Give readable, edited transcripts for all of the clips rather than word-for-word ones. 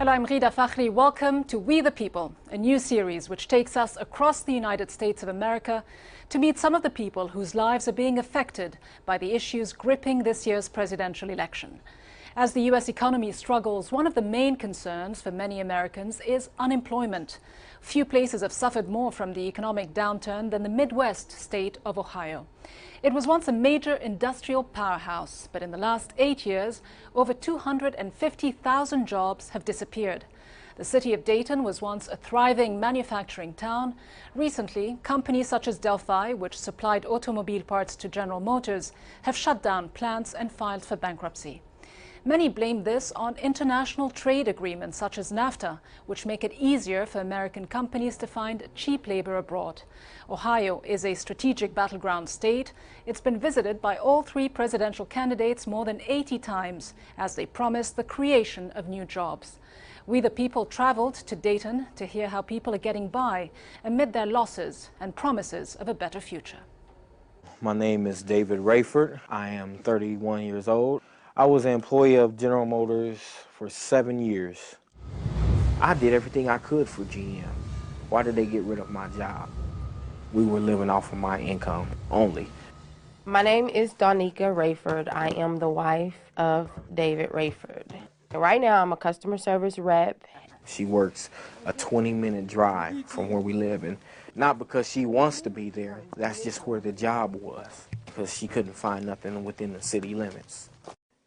Hello, I'm Rida Fakhri. Welcome to We the People, a new series which takes us across the United States of America to meet some of the people whose lives are being affected by the issues gripping this year's presidential election. As the U.S. economy struggles, one of the main concerns for many Americans is unemployment. Few places have suffered more from the economic downturn than the Midwest state of Ohio. It was once a major industrial powerhouse, but in the last 8 years, over 250,000 jobs have disappeared. The city of Dayton was once a thriving manufacturing town. Recently, companies such as Delphi, which supplied automobile parts to General Motors, have shut down plants and filed for bankruptcy. Many blame this on international trade agreements such as NAFTA, which make it easier for American companies to find cheap labor abroad. Ohio is a strategic battleground state. It's been visited by all three presidential candidates more than 80 times as they promise the creation of new jobs. We the People traveled to Dayton to hear how people are getting by amid their losses and promises of a better future. My name is David Rayford. I am 31 years old. I was an employee of General Motors for 7 years. I did everything I could for GM. Why did they get rid of my job? We were living off of my income only. My name is Donika Rayford. I am the wife of David Rayford. Right now, I'm a customer service rep. She works a 20-minute drive from where we live, and not because she wants to be there, that's just where the job was, because she couldn't find nothing within the city limits.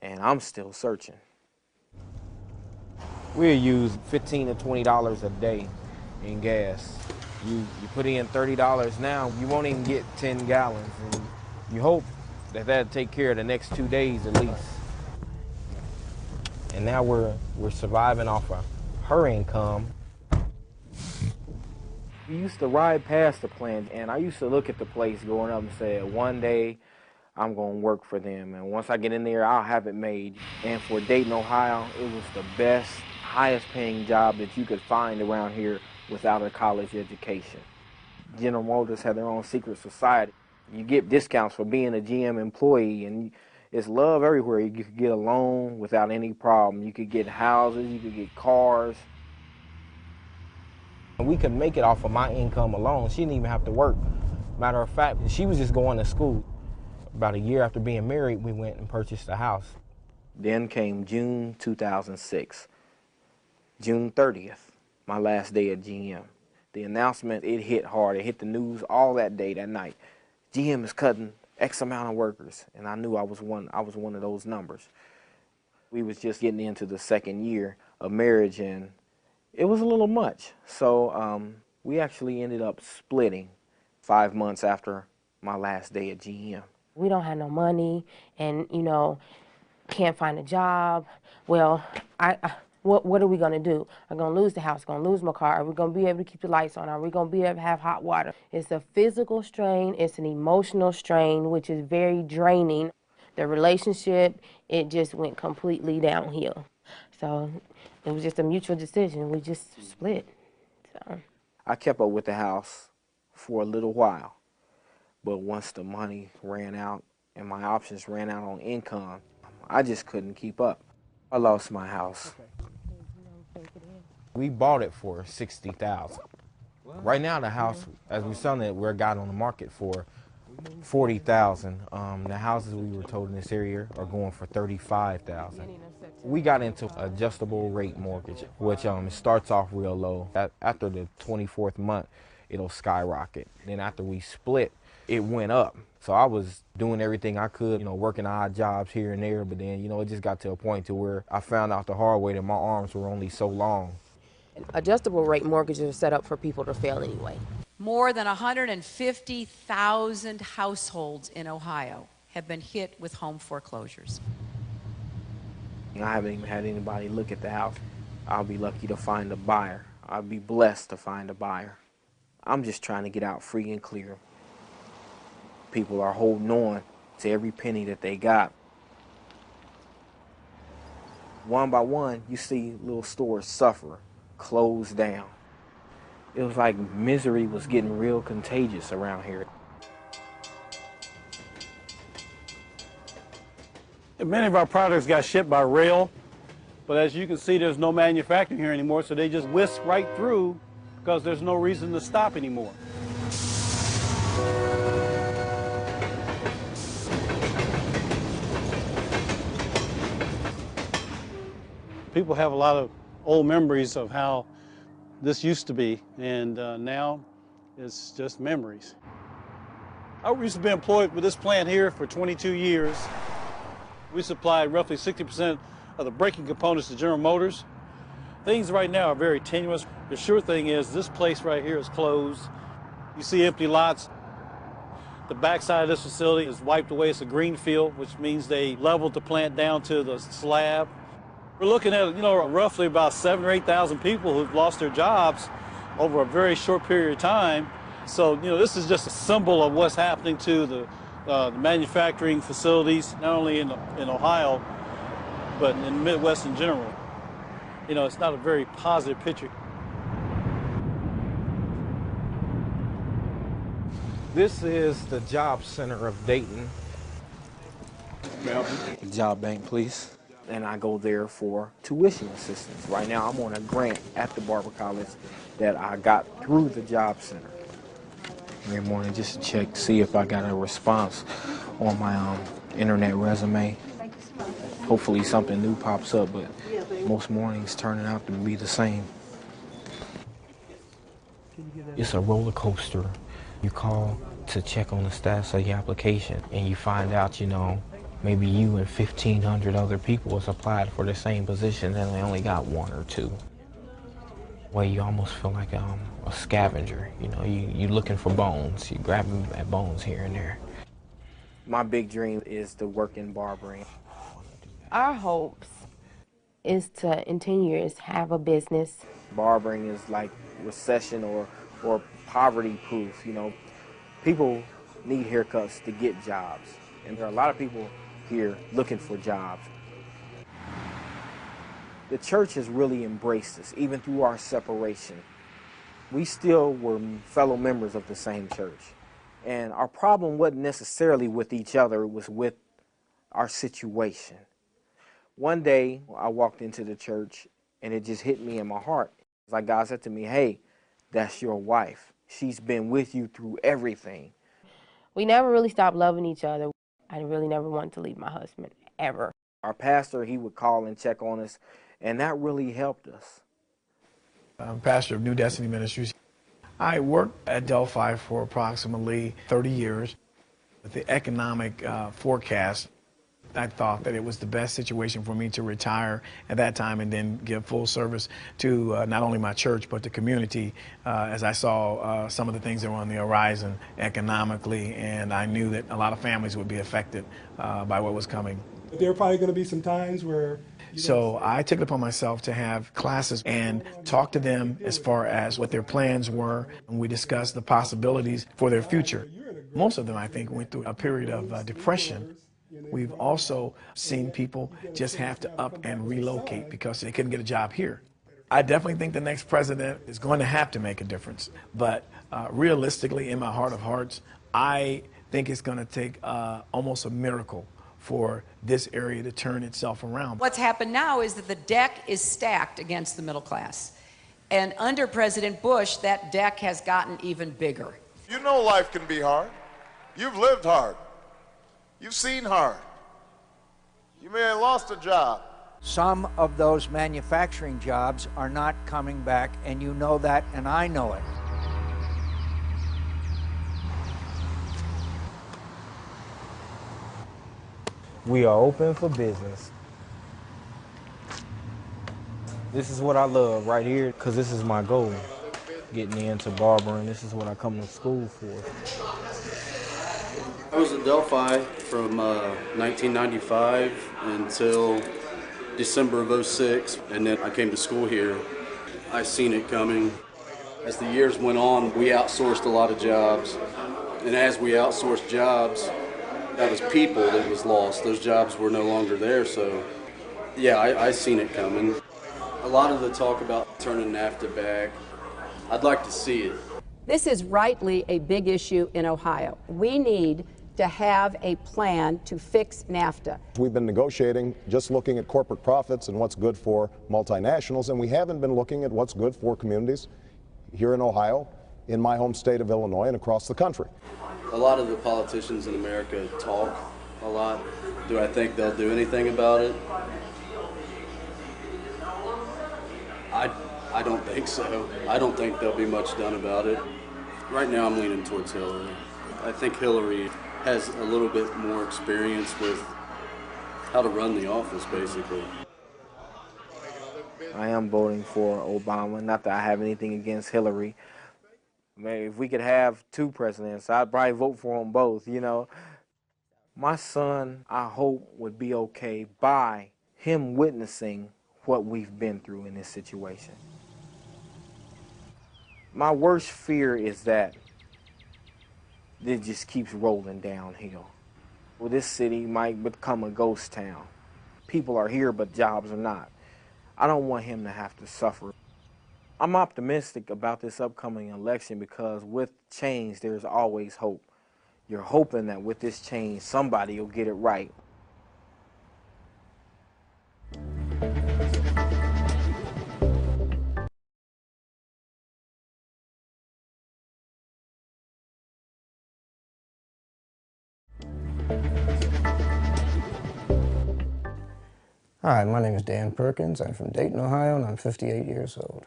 And I'm still searching. We'll use $15 to $20 a day in gas. You put in $30 now, you won't even get 10 gallons. And you hope that that'll take care of the next 2 days at least. And now we're surviving off of her income. We used to ride past the plant, and I used to look at the place going up and say, one day I'm going to work for them, and once I get in there, I'll have it made. And for Dayton, Ohio, it was the best, highest paying job that you could find around here without a college education. General Motors had their own secret society. You get discounts for being a GM employee, and it's love everywhere. You could get a loan without any problem. You could get houses, you could get cars. We could make it off of my income alone. She didn't even have to work. Matter of fact, she was just going to school. About a year after being married, we went and purchased a house. Then came June 2006. June 30th, my last day at GM. The announcement, it hit hard. It hit the news all that day, that night. GM is cutting X amount of workers, and I knew I was one of those numbers. We was just getting into the second year of marriage, and it was a little much. So we actually ended up splitting 5 months after my last day at GM. We don't have no money and, can't find a job. Well, what are we going to do? I'm going to lose the house, going to lose my car. Are we going to be able to keep the lights on? Are we going to be able to have hot water? It's a physical strain. It's an emotional strain, which is very draining. The relationship, it just went completely downhill. So it was just a mutual decision. We just split. So I kept up with the house for a little while. But once the money ran out and my options ran out on income, I just couldn't keep up. I lost my house. We bought it for $60,000. Right now, the house, as we're selling it, we're got on the market for $40,000. The houses we were told in this area are going for $35,000. We got into adjustable rate mortgage, which it starts off real low. After the 24th month, it'll skyrocket. Then after we split, it went up. So I was doing everything I could, working odd jobs here and there, but then, it just got to a point to where I found out the hard way that my arms were only so long. Adjustable rate mortgages are set up for people to fail anyway. More than 150,000 households in Ohio have been hit with home foreclosures. I haven't even had anybody look at the house. I'll be lucky to find a buyer. I'll be blessed to find a buyer. I'm just trying to get out free and clear. People are holding on to every penny that they got. One by one, you see little stores suffer, close down. It was like misery was getting real contagious around here. Many of our products got shipped by rail, But as you can see, there's no manufacturing here anymore, so they just whisk right through because there's no reason to stop anymore. People have a lot of old memories of how this used to be, and now it's just memories. I used to be employed with this plant here for 22 years. We supplied roughly 60% of the braking components to General Motors. Things right now are very tenuous. The sure thing is this place right here is closed. You see empty lots. The backside of this facility is wiped away. It's a green field, which means they leveled the plant down to the slab. We're looking at, roughly about 7,000 or 8,000 people who've lost their jobs over a very short period of time. So, this is just a symbol of what's happening to the manufacturing facilities, not only in Ohio, but in the Midwest in general. It's not a very positive picture. This is the job center of Dayton. Job bank, please. And I go there for tuition assistance. Right now, I'm on a grant at the Barber College that I got through the job center. Every morning, just to check, see if I got a response on my internet resume. Hopefully something new pops up, but most mornings turning out to be the same. It's a roller coaster. You call to check on the status of your application, and you find out, maybe you and 1,500 other people has applied for the same position, and they only got one or two. Well, you almost feel like a scavenger. You looking for bones. You grabbing at bones here and there. My big dream is to work in barbering. Our hopes is to, in 10 years, have a business. Barbering is like recession or poverty proof. People need haircuts to get jobs. And there are a lot of people here looking for jobs. The church has really embraced us, even through our separation. We still were fellow members of the same church. And our problem wasn't necessarily with each other, it was with our situation. One day, I walked into the church, and it just hit me in my heart. It's like God said to me, hey, that's your wife. She's been with you through everything. We never really stopped loving each other. I really never wanted to leave my husband, ever. Our pastor, he would call and check on us, and that really helped us. I'm pastor of New Destiny Ministries. I worked at Delphi for approximately 30 years. With the economic forecast, I thought that it was the best situation for me to retire at that time and then give full service to not only my church but the community as I saw some of the things that were on the horizon economically, and I knew that a lot of families would be affected by what was coming. There are probably going to be some times where... So I took it upon myself to have classes and talk to them as far as what their plans were, and we discussed the possibilities for their future. Most of them, I think, went through a period of depression. We've also seen people just have to up and relocate because they couldn't get a job here. I definitely think the next president is going to have to make a difference, but realistically, in my heart of hearts, I think it's going to take almost a miracle for this area to turn itself around. What's happened now is that the deck is stacked against the middle class. And under President Bush, that deck has gotten even bigger. You know life can be hard. You've lived hard. You've seen hard. You may have lost a job. Some of those manufacturing jobs are not coming back, and you know that, and I know it. We are open for business. This is what I love right here, because this is my goal, getting into barbering. This is what I come to school for. I was at Delphi from 1995 until December of '06, and then I came to school here. I seen it coming. As the years went on, we outsourced a lot of jobs, and as we outsourced jobs, that was people that was lost. Those jobs were no longer there, so yeah, I seen it coming. A lot of the talk about turning NAFTA back, I'd like to see it. This is rightly a big issue in Ohio. We need to have a plan to fix NAFTA. We've been negotiating, just looking at corporate profits and what's good for multinationals, and we haven't been looking at what's good for communities here in Ohio, in my home state of Illinois, and across the country. A lot of the politicians in America talk a lot. Do I think they'll do anything about it? I don't think so. I don't think there'll be much done about it. Right now I'm leaning towards Hillary. I think Hillary has a little bit more experience with how to run the office, basically. I am voting for Obama. Not that I have anything against Hillary. Maybe if we could have two presidents, I'd probably vote for them both, you know. My son, I hope, would be okay by him witnessing what we've been through in this situation. My worst fear is that it just keeps rolling downhill. Well, this city might become a ghost town. People are here, but jobs are not. I don't want him to have to suffer. I'm optimistic about this upcoming election because with change, there's always hope. You're hoping that with this change, somebody will get it right. Hi, my name is Dan Perkins. I'm from Dayton, Ohio, and I'm 58 years old.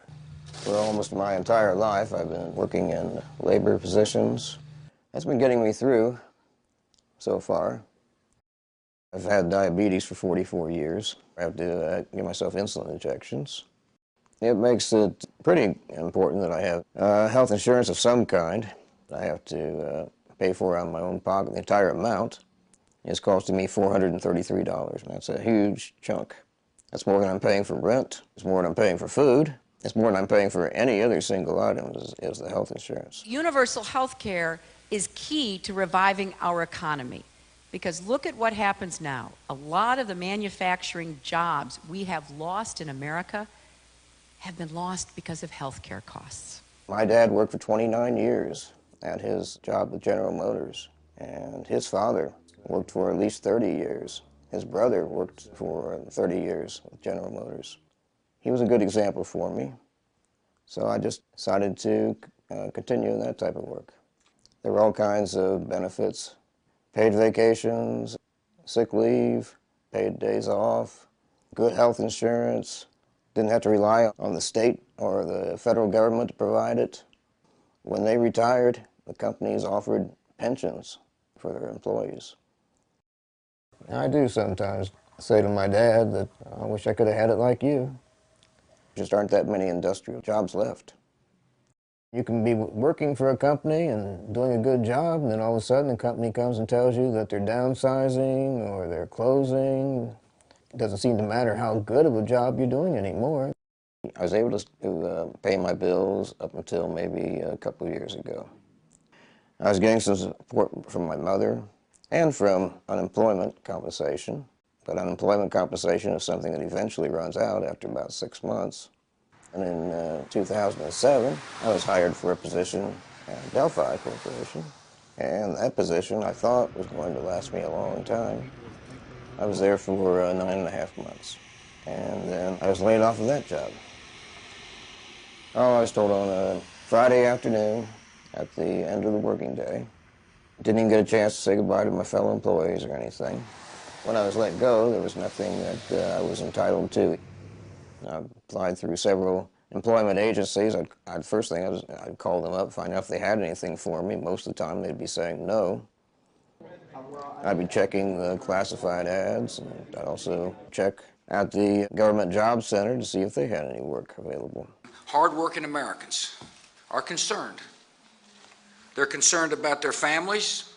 For almost my entire life, I've been working in labor positions. That's been getting me through so far. I've had diabetes for 44 years. I have to give myself insulin injections. It makes it pretty important that I have health insurance of some kind. I have to pay for out of my own pocket. The entire amount is costing me $433, and that's a huge chunk. That's more than I'm paying for rent. It's more than I'm paying for food. It's more than I'm paying for any other single item is the health insurance. Universal health care is key to reviving our economy, because look at what happens now. A lot of the manufacturing jobs we have lost in America have been lost because of health care costs. My dad worked for 29 years at his job with General Motors, and his father worked for at least 30 years. His brother worked for 30 years with General Motors. He was a good example for me, so I just decided to continue in that type of work. There were all kinds of benefits: paid vacations, sick leave, paid days off, good health insurance. Didn't have to rely on the state or the federal government to provide it. When they retired, the companies offered pensions for their employees. I do sometimes say to my dad that I wish I could have had it like you. Just aren't that many industrial jobs left. You can be working for a company and doing a good job, and then all of a sudden the company comes and tells you that they're downsizing or they're closing. It doesn't seem to matter how good of a job you're doing anymore. I was able to pay my bills up until maybe a couple of years ago. I was getting some support from my mother and from unemployment compensation. But unemployment compensation is something that eventually runs out after about 6 months. And in 2007, I was hired for a position at Delphi Corporation. And that position I thought was going to last me a long time. I was there for 9.5 months. And then I was laid off of that job. Oh, I was told on a Friday afternoon at the end of the working day. Didn't even get a chance to say goodbye to my fellow employees or anything. When I was let go, there was nothing that I was entitled to. I applied through several employment agencies. First thing I'd call them up, find out if they had anything for me. Most of the time they'd be saying no. I'd be checking the classified ads, and I'd also check at the government job center to see if they had any work available. Hard-working Americans are concerned. They're concerned about their families,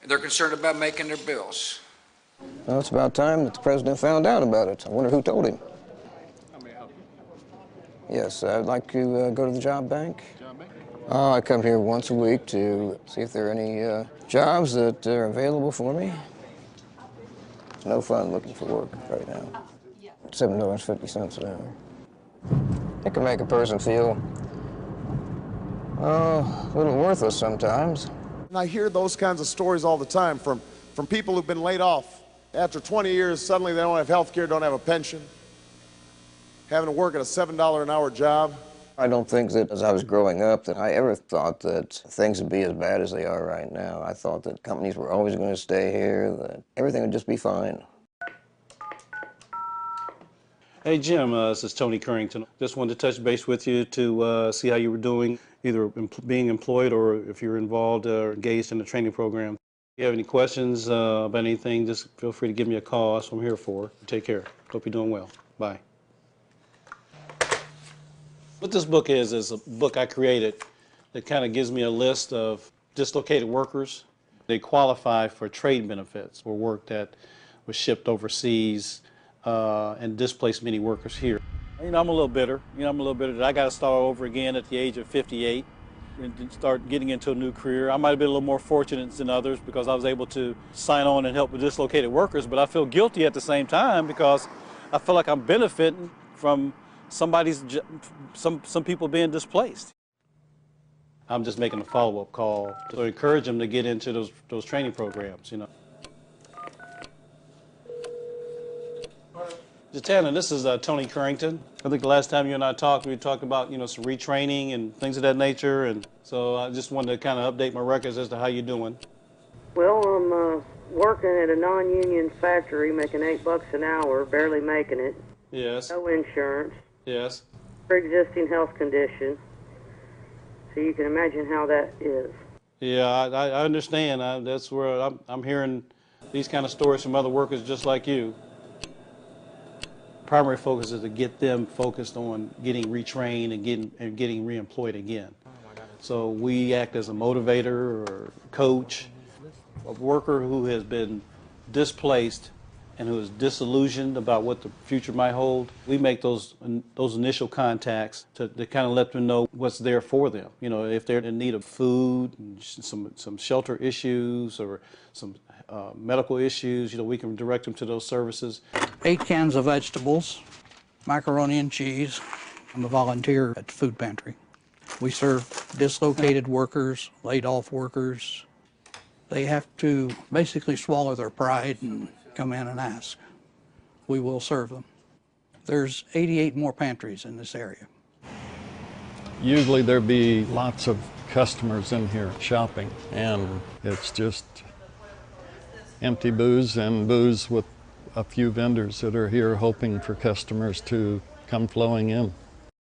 and they're concerned about making their bills. Well, it's about time that the president found out about it. I wonder who told him. Yes, I'd like to go to the job bank. Oh, I come here once a week to see if there are any jobs that are available for me. It's no fun looking for work right now. $7.50 an hour. It can make a person feel, a little worthless sometimes. And I hear those kinds of stories all the time from people who've been laid off. After 20 years, suddenly they don't have health care, don't have a pension, having to work at a $7 an hour job. I don't think that as I was growing up that I ever thought that things would be as bad as they are right now. I thought that companies were always going to stay here, that everything would just be fine. Hey Jim, this is Tony Currington. Just wanted to touch base with you to see how you were doing, either being employed or if you're involved or engaged in the training program. If you have any questions about anything, just feel free to give me a call. That's what I'm here for. Take care. Hope you're doing well. Bye. What this book is a book I created that kind of gives me a list of dislocated workers. They qualify for trade benefits for work that was shipped overseas and displaced many workers here. I'm a little bitter. I'm a little bitter that I got to start over again at the age of 58 and start getting into a new career. I might have been a little more fortunate than others because I was able to sign on and help with dislocated workers, but I feel guilty at the same time because I feel like I'm benefiting from some people being displaced. I'm just making a follow-up call to encourage them to get into those training programs, Jatana, this is Tony Currington. I think the last time you and I talked, we talked about, some retraining and things of that nature, and so I just wanted to kind of update my records as to how you're doing. Well, I'm working at a non-union factory, making $8 an hour, barely making it. Yes. No insurance. Yes. Pre-existing health condition. So you can imagine how that is. Yeah, I understand. That's where I'm hearing these kind of stories from other workers just like you. Primary focus is to get them focused on getting retrained and getting reemployed again. So we act as a motivator or coach. A worker who has been displaced and who is disillusioned about what the future might hold, we make those initial contacts to kind of let them know what's there for them. If they're in need of food, some shelter issues, or some medical issues, we can direct them to those services. 8 cans of vegetables, macaroni and cheese. I'm a volunteer at the food pantry. We serve dislocated workers, laid off workers. They have to basically swallow their pride and come in and ask. We will serve them. There's 88 more pantries in this area. Usually there'd be lots of customers in here shopping, and it's just empty booths and booths with a few vendors that are here hoping for customers to come flowing in.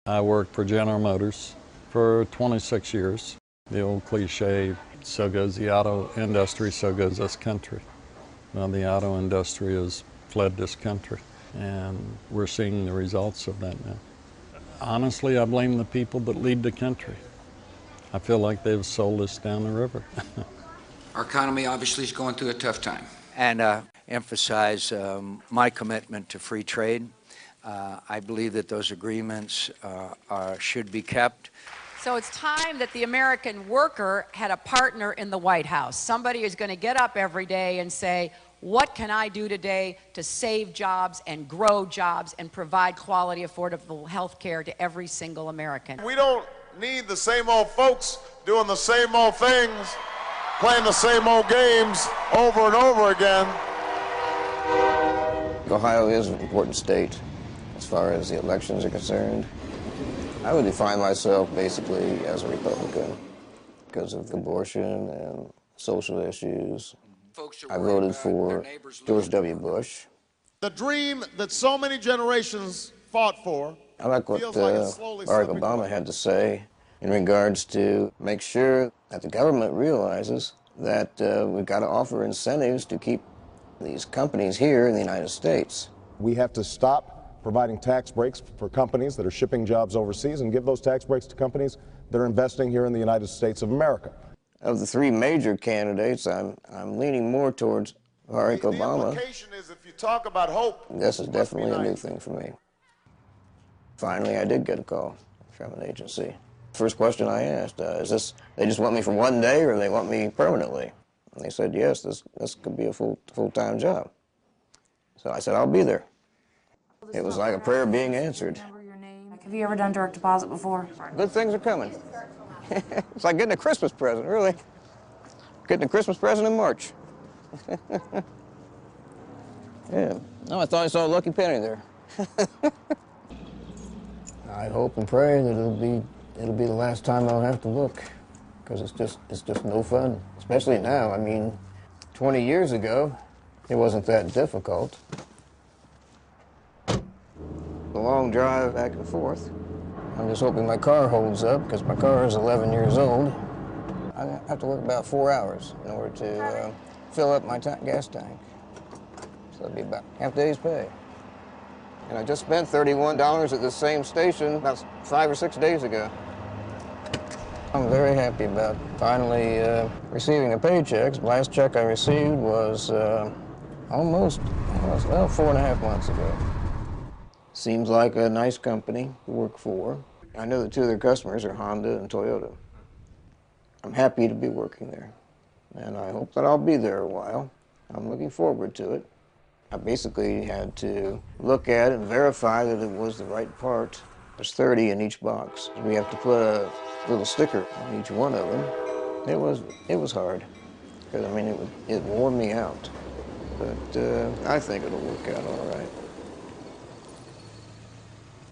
I worked for General Motors for 26 years. The old cliche, so goes the auto industry, so goes this country. Well, the auto industry has fled this country, and we're seeing the results of that now. Honestly, I blame the people that lead the country. I feel like they've sold us down the river. Our economy obviously is going through a tough time. And emphasize my commitment to free trade. I believe that those agreements should be kept. So it's time that the American worker had a partner in the White House. Somebody who's going to get up every day and say, what can I do today to save jobs and grow jobs and provide quality, affordable health care to every single American? We don't need the same old folks doing the same old things, playing the same old games over and over again. Ohio is an important state as far as the elections are concerned. I would define myself basically as a Republican because of abortion and social issues. I voted for George W. Bush. The dream that so many generations fought for. I like what Barack Obama had to say in regards to make sure that the government realizes that we've got to offer incentives to keep these companies here in the United States. We have to stop providing tax breaks for companies that are shipping jobs overseas and give those tax breaks to companies that are investing here in the United States of America. Of the 3 major candidates, I'm leaning more towards Barack Obama. The implication is if you talk about hope, this is definitely a new thing for me. Finally, I did get a call from an agency. First question I asked, is this, they just want me for one day or they want me permanently? And they said, yes, this could be a full-time job. So I said, I'll be there. It was like a prayer being answered. Have you ever done direct deposit before? Good things are coming. It's like getting a Christmas present, really. Getting a Christmas present in March. Yeah. Oh, I thought I saw a lucky penny there. I hope and pray that it'll be the last time I'll have to look, because it's just no fun. Especially now. I mean, 20 years ago, it wasn't that difficult. The long drive back and forth. I'm just hoping my car holds up, because my car is 11 years old. I have to work about 4 hours in order to fill up my gas tank. So that'd be about half a day's pay. And I just spent $31 at the same station about 5 or 6 days ago. I'm very happy about finally receiving the paychecks. The last check I received was almost 4.5 months ago. Seems like a nice company to work for. I know that 2 of their customers are Honda and Toyota. I'm happy to be working there, and I hope that I'll be there a while. I'm looking forward to it. I basically had to look at it and verify that it was the right part. There's 30 in each box. We have to put a little sticker on each one of them. It was hard, because I mean it wore me out, but I think it'll work out all right.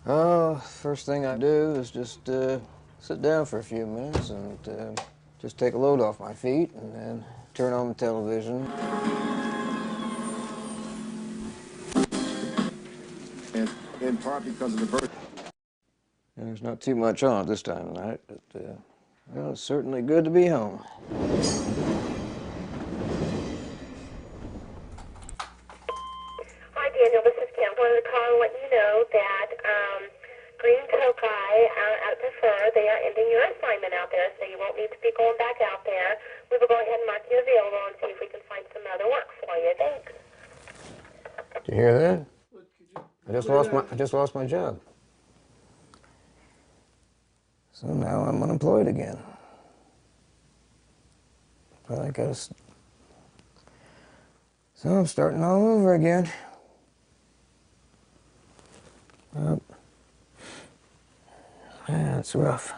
Oh, first thing I do is just sit down for a few minutes and just take a load off my feet, and then turn on the television. In part because of the birth. There's not too much on this time of night, but well, it's certainly good to be home. Hi, Daniel. This is Kim. I wanted to call and let you know that Green Tokai out at Prefer, they are ending your assignment out there, so you won't need to be going back out there. We will go ahead and mark you available and see if we can find some other work for you. Thanks. Did you hear that? I just lost my job. So now I'm unemployed again. But I guess. So I'm starting all over again. Well, yeah, it's rough.